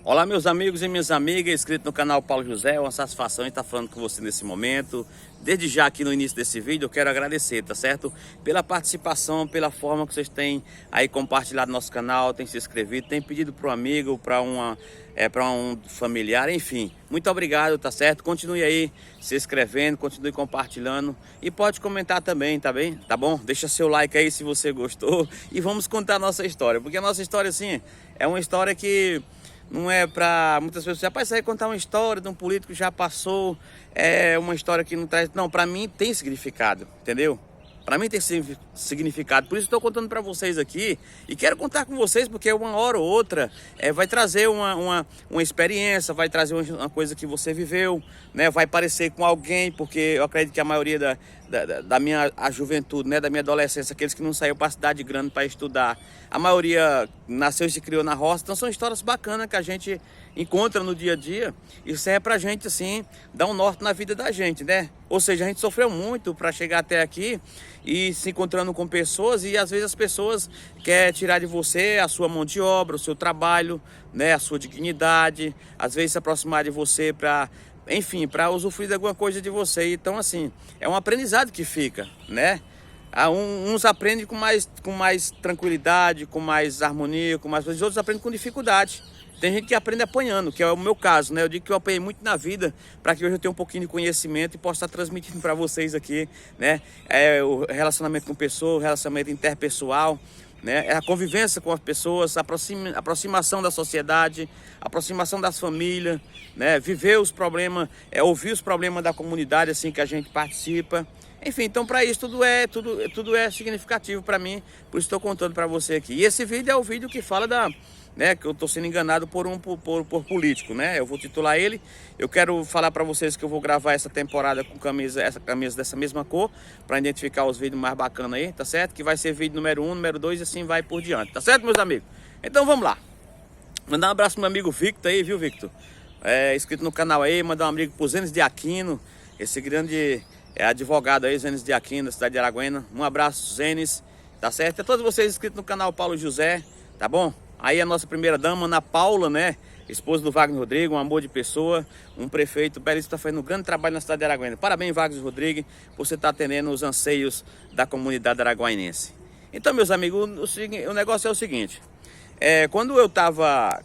Olá meus amigos e minhas amigas, inscritos no canal Paulo José, é uma satisfação estar falando com você nesse momento. Desde já aqui no início desse vídeo eu quero agradecer, tá certo? Pela participação, pela forma que vocês têm aí compartilhado nosso canal, têm se inscrito, têm pedido para um amigo, para um familiar, enfim. Muito obrigado, tá certo? Continue aí se inscrevendo, continue compartilhando e pode comentar também, tá bem? Tá bom? Deixa seu like aí se você gostou e vamos contar a nossa história, porque a nossa história assim é uma história que não é para muitas pessoas, rapaz, você vai contar uma história de um político que já passou, é uma história que não traz... Não, para mim tem significado, entendeu? Para mim tem significado, por isso estou contando para vocês aqui e quero contar com vocês porque uma hora ou outra vai trazer uma experiência, vai trazer uma coisa que você viveu, né? Vai parecer com alguém, porque eu acredito que a maioria da minha juventude, né? Da minha adolescência, aqueles que não saíram para a cidade grande para estudar, a maioria nasceu e se criou na roça, então são histórias bacanas que a gente encontra no dia a dia e serve pra gente assim, dar um norte na vida da gente, né? Ou seja, a gente sofreu muito para chegar até aqui e se encontrando com pessoas e às vezes as pessoas querem tirar de você a sua mão de obra, o seu trabalho, né? A sua dignidade, às vezes se aproximar de você para, enfim, para usufruir de alguma coisa de você. Então assim, é um aprendizado que fica, né? Uns aprendem com mais tranquilidade, com mais harmonia, com mais coisas, outros aprendem com dificuldade. Tem gente que aprende apanhando, que é o meu caso, né? Eu digo que eu apanhei muito na vida para que hoje eu tenha um pouquinho de conhecimento e possa estar transmitindo para vocês aqui, né? O relacionamento com pessoas, o relacionamento interpessoal, né? A convivência com as pessoas, a aproximação da sociedade, a aproximação das famílias, né? Viver os problemas, ouvir os problemas da comunidade assim que a gente participa. Enfim, então para isso tudo é significativo para mim, por isso estou contando para você aqui. E esse vídeo é o vídeo que fala que eu estou sendo enganado por político, né? Eu vou titular ele. Eu quero falar para vocês que eu vou gravar essa temporada com essa camisa dessa mesma cor, para identificar os vídeos mais bacanas aí, tá certo? Que vai ser vídeo número 1, número 2 e assim vai por diante, tá certo, meus amigos? Então vamos lá. Mandar um abraço pro meu amigo Victor aí, viu, Victor? Inscrito no canal aí, mandar um amigo pro Zenes de Aquino, esse grande advogado aí, Zenes de Aquino, da cidade de Araguaína. Um abraço, Zenes, tá certo? A todos vocês inscritos no canal Paulo José, tá bom? Aí a nossa primeira dama, Ana Paula, né? Esposa do Wagner Rodrigues, um amor de pessoa, um prefeito belíssimo, está fazendo um grande trabalho na cidade de Araguaína. Parabéns, Wagner Rodrigues, por você estar atendendo os anseios da comunidade araguainense. Então, meus amigos, o negócio é o seguinte. Quando eu estava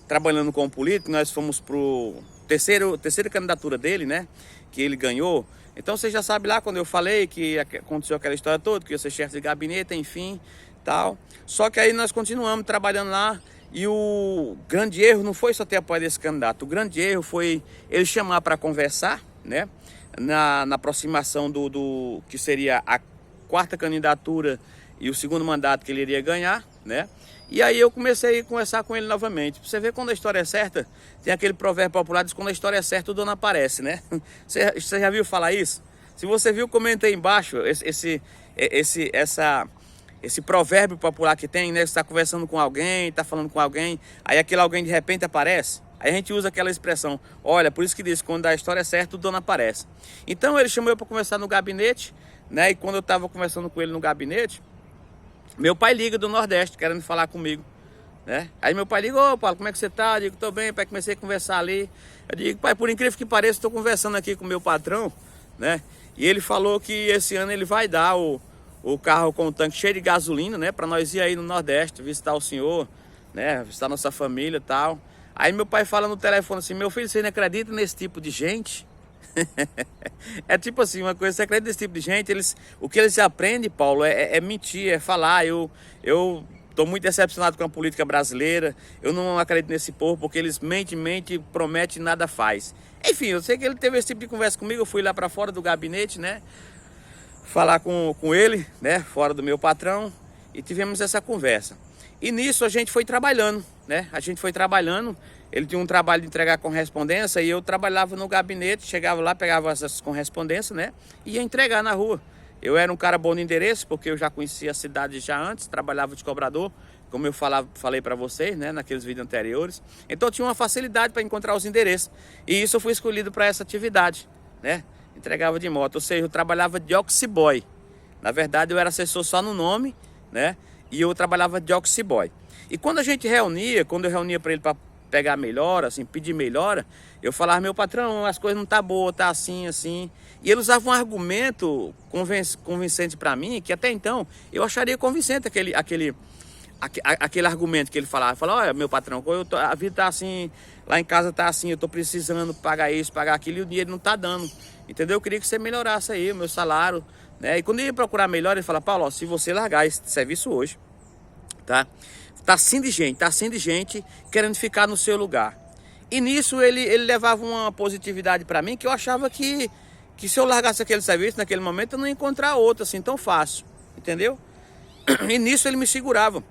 trabalhando com o político, nós fomos para a terceira candidatura dele, né? Que ele ganhou. Então, você já sabe lá quando eu falei que aconteceu aquela história toda, que ia ser chefe de gabinete, enfim, tal. Só que aí nós continuamos trabalhando lá e o grande erro não foi só ter apoio desse candidato. O grande erro foi ele chamar para conversar, né? Na aproximação do que seria a quarta candidatura e o segundo mandato que ele iria ganhar, né? E aí eu comecei a conversar com ele novamente. Pra você ver quando a história é certa, tem aquele provérbio popular, diz que quando a história é certa, o dono aparece, né? Você já viu falar isso? Se você viu, comenta aí embaixo esse provérbio popular que tem, né? Você está conversando com alguém, está falando com alguém, aí aquele alguém de repente aparece. Aí a gente usa aquela expressão, olha, por isso que diz, quando a história é certa, o dono aparece. Então ele chamou eu para conversar no gabinete, né? E quando eu estava conversando com ele no gabinete, meu pai liga do Nordeste, querendo falar comigo, né? Aí meu pai liga, ô Paulo, como é que você tá? Eu digo, tô bem, pai, comecei a conversar ali. Eu digo, pai, por incrível que pareça, estou conversando aqui com o meu patrão, né? E ele falou que esse ano ele vai dar o carro com o tanque cheio de gasolina, né? Para nós ir aí no Nordeste, visitar o senhor, né? Visitar nossa família e tal. Aí meu pai fala no telefone assim, meu filho, você não acredita nesse tipo de gente? É tipo assim, uma coisa, você acredita nesse tipo de gente, o que eles aprendem, Paulo, é mentir, é falar. Eu estou muito decepcionado com a política brasileira, eu não acredito nesse povo, porque eles mente, promete e nada faz. Enfim, eu sei que ele teve esse tipo de conversa comigo, eu fui lá para fora do gabinete, né? Falar com ele, né? Fora do meu patrão, e tivemos essa conversa. E nisso a gente foi trabalhando, né? A gente foi trabalhando. Ele tinha um trabalho de entregar correspondência e eu trabalhava no gabinete, chegava lá, pegava essas correspondências, né? E ia entregar na rua. Eu era um cara bom de endereço, porque eu já conhecia a cidade já antes, trabalhava de cobrador, como eu falei para vocês, né? Naqueles vídeos anteriores. Então eu tinha uma facilidade para encontrar os endereços. E isso eu fui escolhido para essa atividade, né? Entregava de moto, ou seja, eu trabalhava de office boy. Na verdade eu era assessor só no nome, né? E eu trabalhava de office boy. E quando a gente reunia, quando eu reunia para ele para pegar melhora, assim, pedir melhora, eu falava, meu patrão, as coisas não tá boas, tá assim, assim. E ele usava um argumento convincente para mim, que até então eu acharia convincente aquele argumento que ele falava. Falava, olha, meu patrão, a vida tá assim, lá em casa tá assim, eu tô precisando pagar isso, pagar aquilo, e o dinheiro não tá dando. Entendeu? Eu queria que você melhorasse aí o meu salário, né? E quando eu ia procurar melhor, ele falava, Paulo, ó, se você largar esse serviço hoje, tá assim de gente querendo ficar no seu lugar. E nisso ele levava uma positividade para mim, que eu achava que se eu largasse aquele serviço naquele momento, eu não ia encontrar outro assim tão fácil, entendeu? E nisso ele me segurava.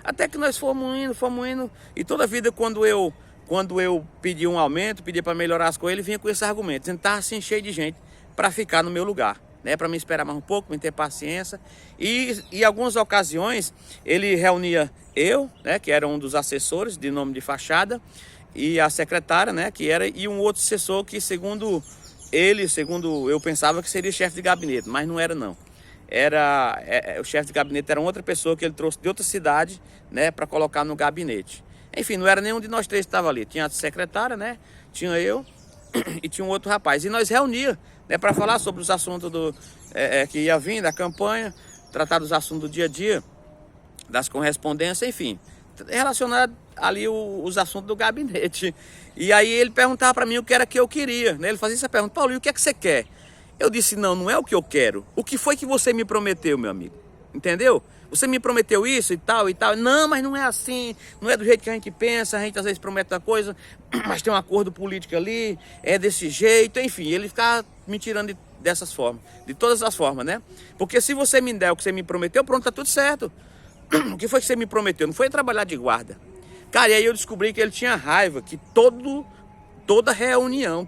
Até que nós fomos indo, e toda vida quando eu pedi um aumento, pedi para melhorar as coisas, ele vinha com esse argumento, tentar assim cheio de gente para ficar no meu lugar, né? Para me esperar mais um pouco, me ter paciência. E em algumas ocasiões ele reunia eu, né, que era um dos assessores de nome de fachada, e a secretária, né, que era, e um outro assessor que segundo eu pensava que seria chefe de gabinete, mas não era não. O chefe de gabinete era outra pessoa que ele trouxe de outra cidade, né, para colocar no gabinete. Enfim, não era nenhum de nós três que estava ali. Tinha a secretária, né, tinha eu e tinha um outro rapaz. E nós reunia, né, para falar sobre os assuntos que ia vir da campanha, tratar dos assuntos do dia a dia, das correspondências, enfim, relacionado ali os assuntos do gabinete. E aí ele perguntava para mim o que era que eu queria, né? Ele fazia essa pergunta, Paulo, e o que é que você quer? Eu disse, não é o que eu quero. O que foi que você me prometeu, meu amigo? Entendeu? Você me prometeu isso e tal e tal. Não, mas não é assim, não é do jeito que a gente pensa, a gente às vezes promete uma coisa, mas tem um acordo político ali, é desse jeito, enfim, ele ficava me tirando dessas formas, de todas as formas, né? Porque se você me der o que você me prometeu, pronto, tá tudo certo. O que foi que você me prometeu? Não foi trabalhar de guarda. Cara, e aí eu descobri que ele tinha raiva, que toda reunião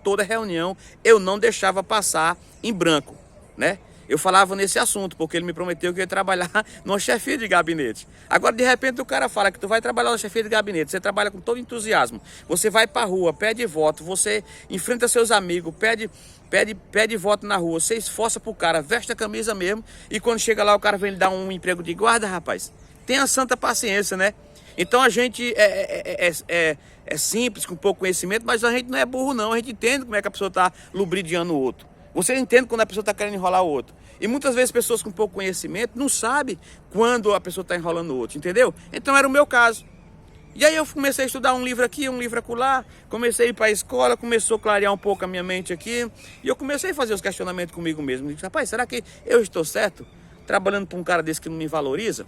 eu não deixava passar em branco, né? Eu falava nesse assunto, porque ele me prometeu que eu ia trabalhar numa chefia de gabinete. Agora, de repente, o cara fala que tu vai trabalhar na chefia de gabinete, você trabalha com todo entusiasmo, você vai pra rua, pede voto, você enfrenta seus amigos, pede voto na rua, você esforça pro cara, veste a camisa mesmo, e quando chega lá o cara vem lhe dar um emprego de guarda, rapaz. Tenha santa paciência, né? Então a gente é simples, com pouco conhecimento, mas a gente não é burro não, a gente entende como é que a pessoa está lubridiando o outro. Você entende quando a pessoa está querendo enrolar o outro. E muitas vezes pessoas com pouco conhecimento não sabem quando a pessoa está enrolando o outro, entendeu? Então era o meu caso. E aí eu comecei a estudar um livro aqui, um livro acolá, comecei a ir para a escola, começou a clarear um pouco a minha mente aqui, e eu comecei a fazer os questionamentos comigo mesmo. Eu disse, rapaz, será que eu estou certo trabalhando para um cara desse que não me valoriza?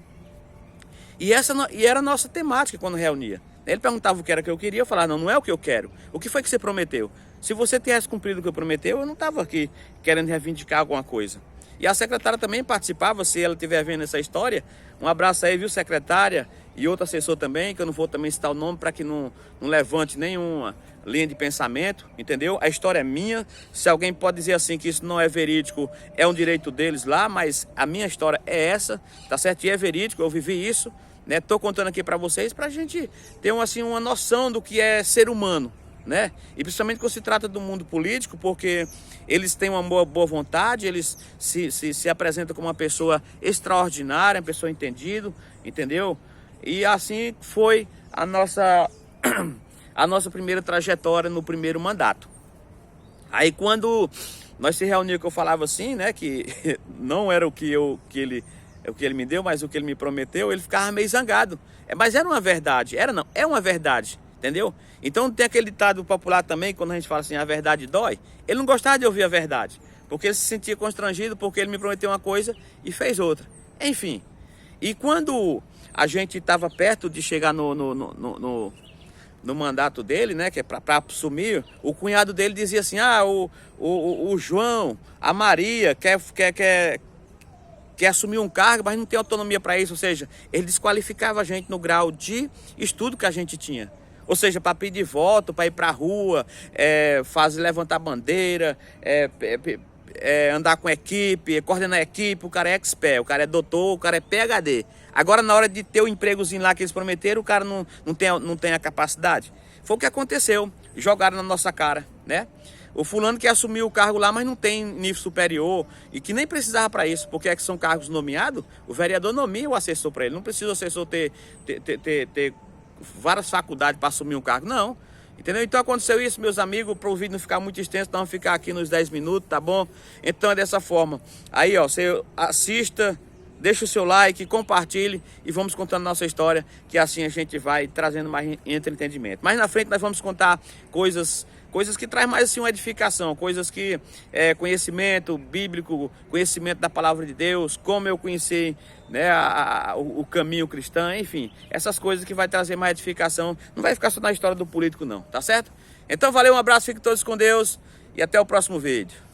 E era a nossa temática quando reunia. Ele perguntava o que era que eu queria, eu falava, não é o que eu quero. O que foi que você prometeu? Se você tivesse cumprido o que eu prometeu, eu não estava aqui querendo reivindicar alguma coisa. E a secretária também participava, se ela estiver vendo essa história. Um abraço aí, viu, secretária? E outro assessor também, que eu não vou também citar o nome para que não levante nenhuma linha de pensamento, entendeu? A história é minha. Se alguém pode dizer assim que isso não é verídico, é um direito deles lá, mas a minha história é essa, tá certo? E é verídico, eu vivi isso. Né? Tô contando aqui para vocês para a gente ter uma noção do que é ser humano, né? E principalmente quando se trata do mundo político, porque eles têm uma boa vontade, eles se apresentam como uma pessoa extraordinária, uma pessoa entendida, entendeu? E assim foi a nossa primeira trajetória no primeiro mandato. Aí quando nós se reunimos, que eu falava assim, né, que não era o que ele me deu, mas o que ele me prometeu, ele ficava meio zangado. Mas era uma verdade, é uma verdade, entendeu? Então tem aquele ditado popular também, quando a gente fala assim, a verdade dói. Ele não gostava de ouvir a verdade, porque ele se sentia constrangido, porque ele me prometeu uma coisa e fez outra. Enfim, e quando a gente estava perto de chegar no mandato dele, né, que é para assumir, o cunhado dele dizia assim, o João, a Maria quer assumir um cargo, mas não tem autonomia para isso, ou seja, ele desqualificava a gente no grau de estudo que a gente tinha. Ou seja, para pedir voto, para ir para a rua, levantar bandeira, andar com equipe, coordenar equipe, o cara é expert, o cara é doutor, o cara é PhD. Agora, na hora de ter o empregozinho lá que eles prometeram, o cara não tem a capacidade. Foi o que aconteceu, jogaram na nossa cara, né? O fulano que assumiu o cargo lá, mas não tem nível superior e que nem precisava para isso, porque é que são cargos nomeados, o vereador nomia o assessor para ele. Não precisa o assessor ter várias faculdades para assumir um cargo. Não. Entendeu? Então aconteceu isso, meus amigos, para o vídeo não ficar muito extenso, não ficar aqui nos 10 minutos, tá bom? Então é dessa forma. Aí, ó, você assista, deixa o seu like, compartilhe e vamos contando nossa história, que assim a gente vai trazendo mais entretenimento. Mais na frente nós vamos contar coisas que traz mais assim uma edificação, coisas que conhecimento bíblico, conhecimento da palavra de Deus, como eu conheci, né, o caminho cristão, enfim, essas coisas que vai trazer mais edificação. Não vai ficar só na história do político não, tá certo? Então valeu, um abraço, fiquem todos com Deus e até o próximo vídeo.